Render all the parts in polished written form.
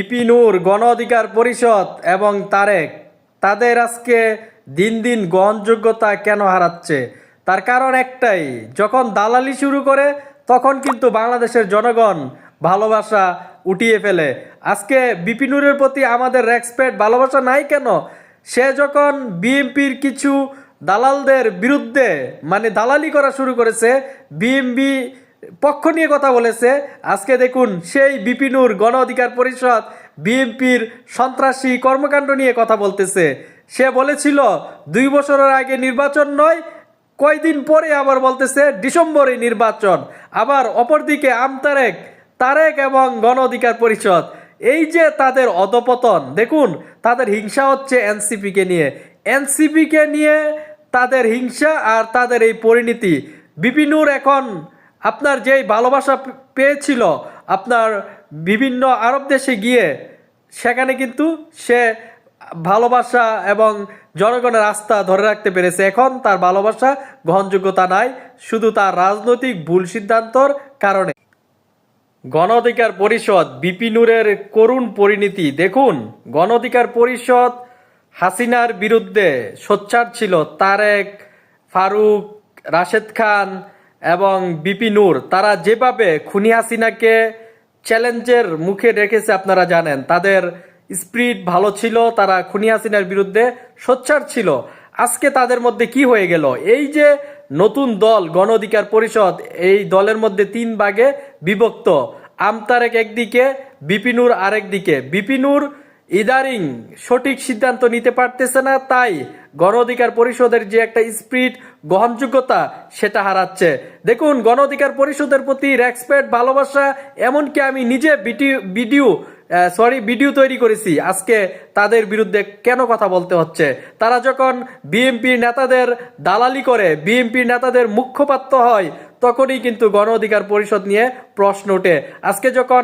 বিপিনুর, গণ অধিকার পরিষদ এবং তারেক তাদের আজকে দিন দিন গ্রহণযোগ্যতা কেন হারাচ্ছে? তার কারণ একটাই, যখন দালালি শুরু করে তখন কিন্তু বাংলাদেশের জনগণ ভালোবাসা উঠিয়ে ফেলে। আজকে বিপিনুরের প্রতি আমাদের রেসপেক্ট ভালোবাসা নাই কেন? সে যখন বিএনপির কিছু দালালদের বিরুদ্ধে দালালি করা শুরু করেছে, বিএনপি পক্ষ নিয়ে কথা বলেছে, আজকে দেখুন সেই বিপিনুর, গণ অধিকার পরিষদ বিএনপির সন্ত্রাসী কর্মকাণ্ড নিয়ে কথা বলতেছে। সে বলেছিল 2 বছরের আগে নির্বাচন নয়, কয়দিন পরে আবার বলতেছে ডিসেম্বরে নির্বাচন। আবার অপরদিকে তারেক এবং গণ অধিকার পরিষদ, এই যে তাদের অধপতন, দেখুন তাদের হিংসা হচ্ছে এনসিপিকে নিয়ে তাদের হিংসা আর তাদের এই পরিণতি। বিপিনুর এখন আপনার যেই ভালোবাসা পেয়েছিল আপনার বিভিন্ন আরব দেশে গিয়ে, সেখানে কিন্তু সে ভালোবাসা এবং জনগণের আস্থা ধরে রাখতে পেরেছে। এখন তার ভালোবাসা গ্রহণযোগ্যতা নাই, শুধু তার রাজনৈতিক ভুল সিদ্ধান্তর কারণে। গণ অধিকার পরিষদ বিপিনুরের করুণ পরিণতি দেখুন। গণ অধিকার পরিষদ হাসিনার বিরুদ্ধে সোচ্চার ছিল। তারেক, ফারুক, রাশেদ খান এবং বিপিনুর, তারা যেভাবে খুনি হাসিনাকে চ্যালেঞ্জের মুখে রেখেছে আপনারা জানেন। তাদের স্পিরিট ভালো ছিল, তারা খুনি হাসিনার বিরুদ্ধে সোচ্চার ছিল। আজকে তাদের মধ্যে কি হয়ে গেল? এই যে নতুন দল গণ অধিকার পরিষদ, এই দলের মধ্যে 3 ভাগে বিভক্ত। তারেক একদিকে, বিপিনুর আরেক দিকে। বিপিনুর ইদারিং সঠিক সিদ্ধান্ত নিতে পারতেছে না, তাই গণ অধিকার পরিষদের যে একটা স্পিরিট, গ্রহণযোগ্যতা, সেটা হারাচ্ছে। দেখুন গণ অধিকার পরিষদের প্রতি রেসপেক্ট, ভালোবাসা, এমনকি আমি নিজে ভিডিও তৈরি করেছি আজকে তাদের বিরুদ্ধে কেন কথা বলতে হচ্ছে। তারা যখন বিএনপির নেতাদের দালালি করে, বিএনপির নেতাদের মুখপাত্র হয়, তখনই কিন্তু গণ অধিকার পরিষদ নিয়ে প্রশ্ন ওঠে। আজকে যখন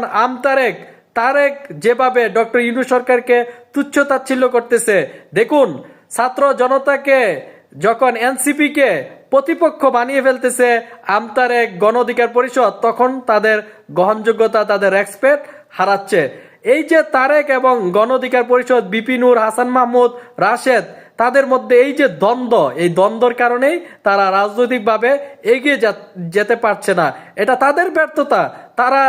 তারেক যেভাবে ডক্টর ইউনূস সরকারকে তুচ্ছ-তাচ্ছিল্য করতেছে, দেখুন ছাত্র জনতাকে যখন এনসিপিকে প্রতিপক্ষ বানিয়ে ফেলতেছে তারেক, গণ অধিকার পরিষদ, তখন তাদের গ্রহণযোগ্যতা, তাদের রেসপেক্ট হারাচ্ছে। এই যে তারেক এবং গণ অধিকার পরিষদ, বিপিনুর, হাসান মাহমুদ, রাশেদ, তাদের মধ্যে এই যে দ্বন্দ্ব, এই দ্বন্দ্বর কারণেই তারা রাজনৈতিকভাবে এগিয়ে যেতে পারছে না। এটা তাদের ব্যর্থতা। তারা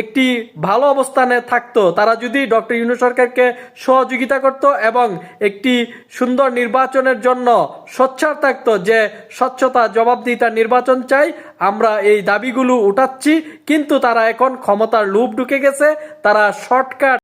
একটি ভালো অবস্থানে থাকতো, তারা যদি ডক্টর ইউনূস সরকারকে সহযোগিতা করত এবং একটি সুন্দর নির্বাচনের জন্য সোচ্চার থাকতো, যে স্বচ্ছতা, জবাবদিহিতার নির্বাচন চাই, আমরা এই দাবিগুলো উঠাচ্ছি। কিন্তু তারা এখন ক্ষমতার লোভ ঢুকে গেছে, তারা শর্টকাট